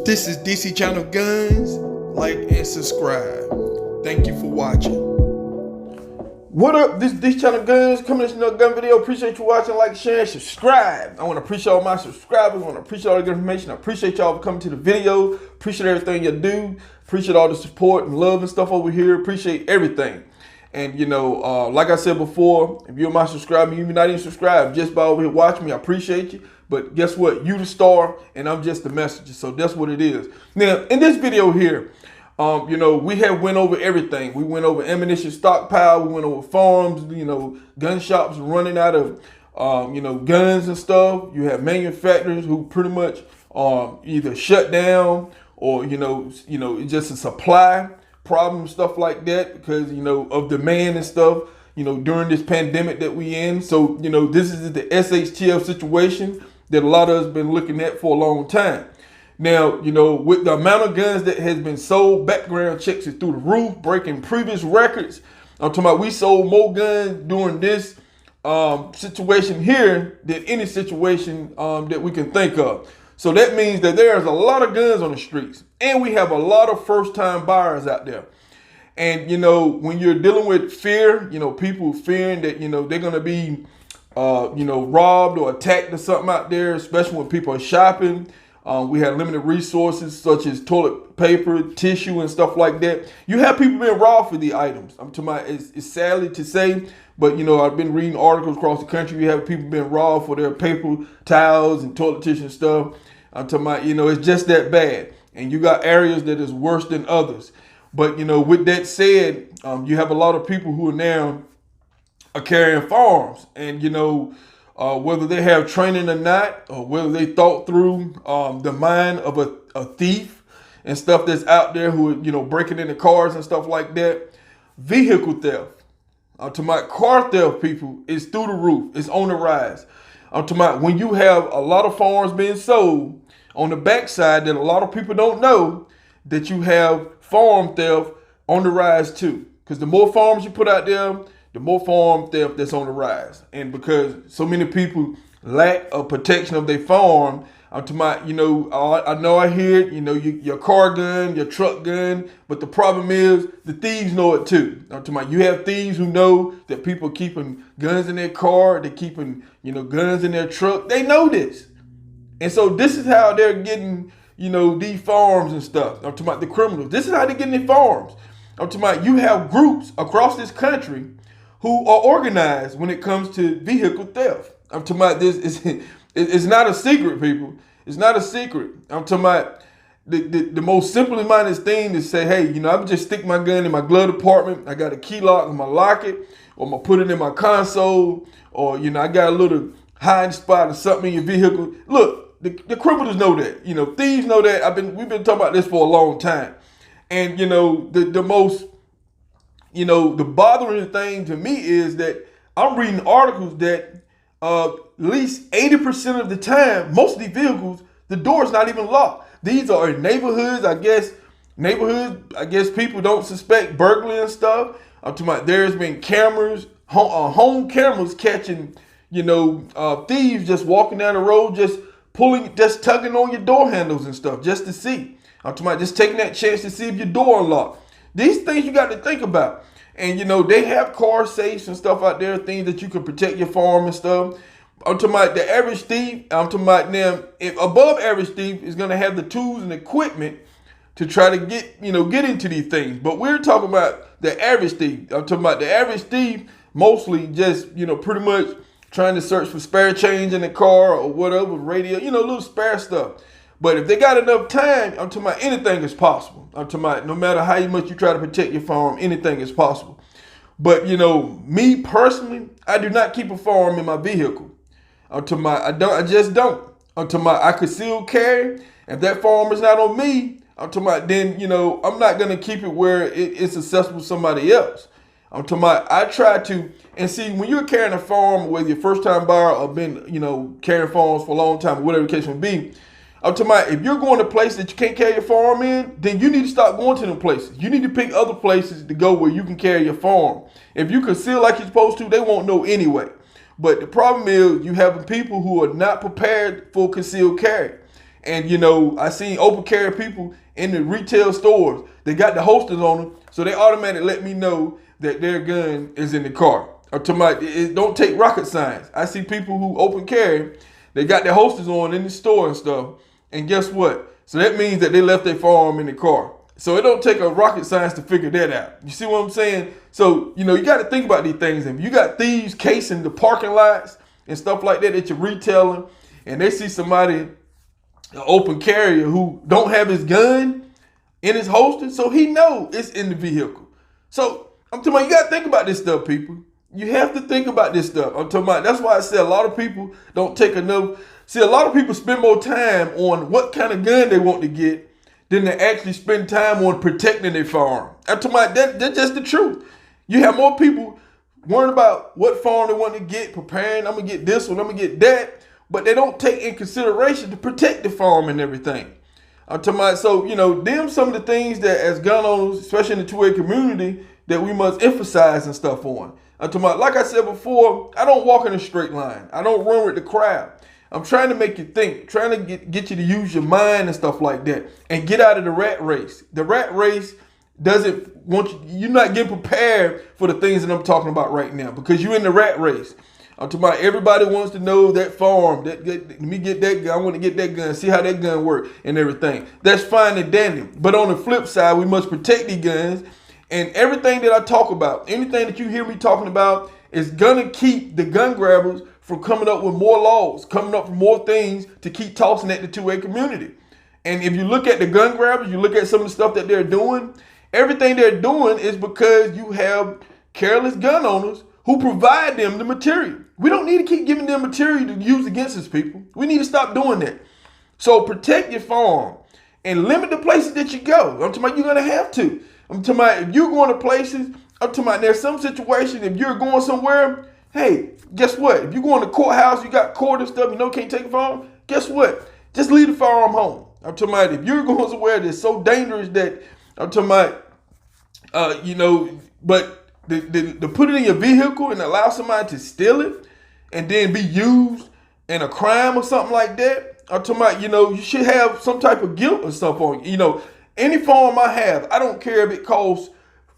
This is DC Channel Guns. Like and subscribe. Thank you for watching. What up? This Channel Guns coming to another gun video. Appreciate you watching. Like, share, and subscribe. I want to appreciate all my subscribers. I want to appreciate all the good information. I appreciate y'all for coming to the video. Appreciate everything you do. Appreciate all the support and love and stuff over here. Appreciate everything. And you know, like I said before, if you're my subscriber, you're not even subscribed, just by over here watching me, I appreciate you. But guess what? You the star, and I'm just the messenger. So that's what it is. Now, in this video here, you know, we have went over everything. We went over ammunition stockpile. We went over farms. You know, gun shops running out of, you know, guns and stuff. You have manufacturers who pretty much either shut down or you know, it's just a supply problem, stuff like that, because you know of demand and stuff, you know, during this pandemic that we in. So you know, this is the SHTF situation that a lot of us been looking at for a long time. Now, you know, with the amount of guns that has been sold, background checks is through the roof, breaking previous records. I'm talking about we sold more guns during this situation here than any situation that we can think of. So that means that there's a lot of guns on the streets, and we have a lot of first-time buyers out there. And you know, when you're dealing with fear, you know, people fearing that you know they're gonna be, you know, robbed or attacked or something out there, especially when people are shopping. We have limited resources such as toilet paper, tissue, and stuff like that. You have people being robbed for the items. I'm talking about, it's sadly to say, but you know, I've been reading articles across the country. You have people being robbed for their paper towels and toilet tissue and stuff. I'm talking about, you know, it's just that bad. And you got areas that is worse than others. But, you know, with that said, you have a lot of people who are now carrying firearms. And, you know, whether they have training or not, or whether they thought through the mind of a thief and stuff that's out there who are, you know, breaking into cars and stuff like that. Vehicle theft. I'm talking about car theft, people, is through the roof. It's on the rise. I'm talking about when you have a lot of firearms being sold on the backside that a lot of people don't know, that you have firearm theft on the rise too. Because the more firearms you put out there, the more firearm theft that's on the rise. And because so many people lack a protection of their firearm, I'm talking about, you know, I hear it, you know, your car gun, your truck gun, but the problem is the thieves know it too. I'm talking about, you have thieves who know that people are keeping guns in their car, they're keeping, you know, guns in their truck. They know this. And so this is how they're getting, you know, these firearms and stuff. I'm talking about the criminals. This is how they're getting their firearms. I'm talking about, you have groups across this country who are organized when it comes to vehicle theft. I'm talking about this. It's not a secret, people. It's not a secret. I'm talking about the most simple minded thing to say, hey, you know, I'm just stick my gun in my glove compartment. I got a key lock, I'm gonna lock it, or I'm gonna put it in my console, or you know, I got a little hiding spot or something in your vehicle. Look, the criminals know that. You know, thieves know that. We've been talking about this for a long time. And you know, the most, you know, the bothering thing to me is that I'm reading articles that at least 80% of the time, most of these vehicles, the door is not even locked. These are in neighborhoods, I guess people don't suspect burglary and stuff. I'm talking about, there's been cameras, home cameras catching, you know, thieves just walking down the road, just tugging on your door handles and stuff just to see. I'm talking about just taking that chance to see if your door unlocked. These things you got to think about. And you know, they have car safes and stuff out there, things that you can protect your farm and stuff. I'm talking about the average thief. I'm talking about them, if above average thief is gonna have the tools and equipment to try to get into these things. But we're talking about the average thief. I'm talking about the average thief mostly just, you know, pretty much trying to search for spare change in the car or whatever, radio, you know, little spare stuff. But if they got enough time, I'm talking about anything is possible. I'm talking about no matter how much you try to protect your firearm, anything is possible. But you know, me personally, I do not keep a firearm in my vehicle. I'm talking about, I just don't. I'm talking about, I conceal carry. If that firearm is not on me, I'm talking about, then you know, I'm not gonna keep it where it's accessible to somebody else. I'm talking about, I try to, and see, when you're carrying a firearm, whether you're first time buyer or been, you know, carrying firearms for a long time, or whatever the case may be, I'm talking about, if you're going to places that you can't carry your firearm in, then you need to stop going to them places. You need to pick other places to go where you can carry your firearm. If you conceal like you're supposed to, they won't know anyway. But the problem is you have people who are not prepared for concealed carry. And I seen open carry people in the retail stores. They got the holsters on them, so they automatically let me know that their gun is in the car. Or to my, it don't take rocket science. I see people who open carry, they got their holsters on in the store and stuff. And guess what? So that means that they left their firearm in the car. So it don't take a rocket science to figure that out. You see what I'm saying? So, you got to think about these things. If you got thieves casing the parking lots and stuff like that you're retailing, and they see somebody, an open carrier who don't have his gun in his holster, so he know it's in the vehicle. So I'm talking about, you got to think about this stuff, people. You have to think about this stuff. I'm talking about, that's why I say a lot of people don't take enough. See, a lot of people spend more time on what kind of gun they want to get than they actually spend time on protecting their firearm. I'm talking about that's just the truth. You have more people worrying about what firearm they want to get, preparing, I'm going to get this one, I'm going to get that, but they don't take in consideration to protect the firearm and everything. I'm talking about, so, them some of the things that as gun owners, especially in the two-way community, that we must emphasize and stuff on. I'm talking about, like I said before, I don't walk in a straight line. I don't run with the crowd. I'm trying to make you think, trying to get you to use your mind and stuff like that and get out of the rat race. The rat race doesn't want you, you're not getting prepared for the things that I'm talking about right now because you're in the rat race. I'm talking about everybody wants to know that firearm, let me get that gun, I want to get that gun, see how that gun works and everything. That's fine and dandy. But on the flip side, we must protect these guns, and everything that I talk about, anything that you hear me talking about is gonna keep the gun grabbers from coming up with more laws, coming up with more things to keep tossing at the two-way community. And if you look at the gun grabbers, you look at some of the stuff that they're doing, everything they're doing is because you have careless gun owners who provide them the material. We don't need to keep giving them material to use against us, people. We need to stop doing that. So protect your firearm and limit the places that you go. I'm talking about you're going to have to. I'm talking about if you're going to places, I'm talking about there's some situation, if you're going somewhere, hey, guess what? If you go in the courthouse, you got court and stuff, can't take a firearm, guess what? Just leave the firearm home. I'm talking about if you're going somewhere that's so dangerous that, I'm talking about, but to put it in your vehicle and allow somebody to steal it and then be used in a crime or something like that, I'm talking about, you should have some type of guilt or stuff on you. Any firearm I have, I don't care if it costs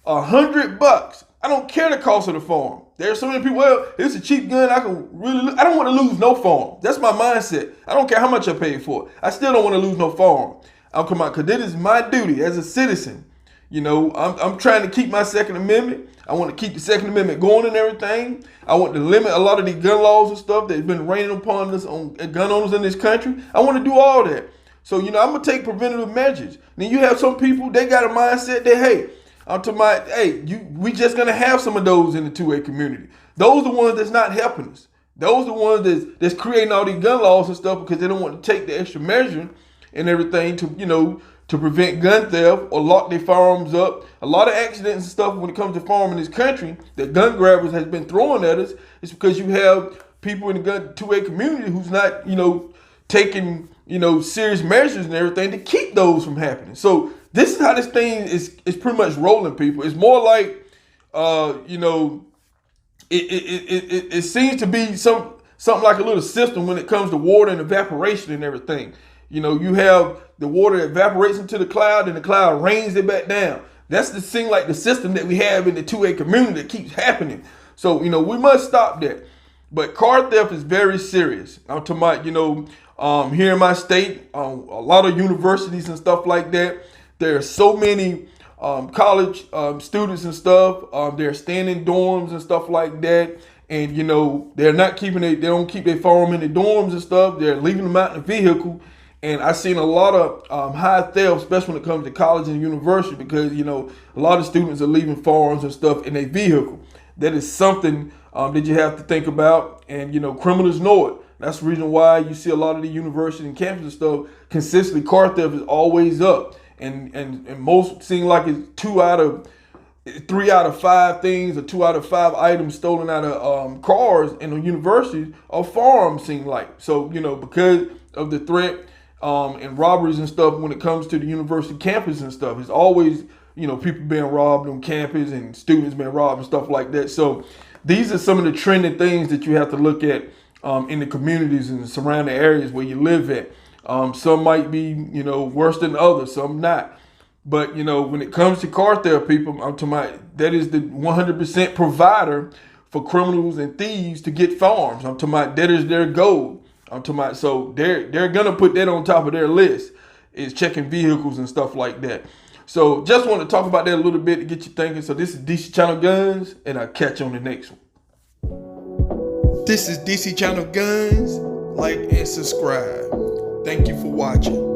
$100. I don't care the cost of the firearm. There's so many people, well, it's a cheap gun, I don't want to lose no firearm. That's my mindset. I don't care how much I paid for it. I still don't want to lose no firearm. I'm coming out because it is my duty as a citizen. I'm trying to keep my Second Amendment. I want to keep the Second Amendment going and everything. I want to limit a lot of these gun laws and stuff that's been raining upon us on gun owners in this country. I want to do all that. So, I'm going to take preventative measures. Then you have some people, they got a mindset that, hey, I'm talking about, we just going to have some of those in the two-way community. Those are the ones that's not helping us. Those are the ones that's creating all these gun laws and stuff because they don't want to take the extra measure and everything to prevent gun theft or lock their firearms up. A lot of accidents and stuff when it comes to firearms in this country that gun grabbers has been throwing at us is because you have people in the gun two-way community who's not, taking, serious measures and everything to keep those from happening. So this is how this thing is pretty much rolling, people. It's more like, it seems to be something like a little system when it comes to water and evaporation and everything. You have the water that evaporates into the cloud and the cloud rains it back down. That's the thing, like the system that we have in the two-way community that keeps happening. So, we must stop that. But car theft is very serious. I'm talking about, here in my state, a lot of universities and stuff like that. There are so many college students and stuff. They're staying in dorms and stuff like that. And, they're not they don't keep their firearm in the dorms and stuff. They're leaving them out in the vehicle. And I've seen a lot of high theft, especially when it comes to college and university, because, a lot of students are leaving firearms and stuff in their vehicle. That is something that you have to think about. And, criminals know it. That's the reason why you see a lot of the university and campus and stuff, consistently car theft is always up. And most seem like it's 3 out of 5 things or 2 out of 5 items stolen out of cars in the universities are firearms, seem like. So, because of the threat and robberies and stuff when it comes to the university campus and stuff, it's always, people being robbed on campus and students being robbed and stuff like that. So these are some of the trending things that you have to look at in the communities and the surrounding areas where you live at. Some might be, worse than others, some not. But, when it comes to car theft, people, I'm talking about that is the 100% provider for criminals and thieves to get farms. I'm talking about that is their goal. I'm talking about, so they're gonna put that on top of their list, is checking vehicles and stuff like that. So just want to talk about that a little bit to get you thinking. So this is DC Channel Guns, and I'll catch you on the next one. This is DC Channel Guns. Like and subscribe. Thank you for watching.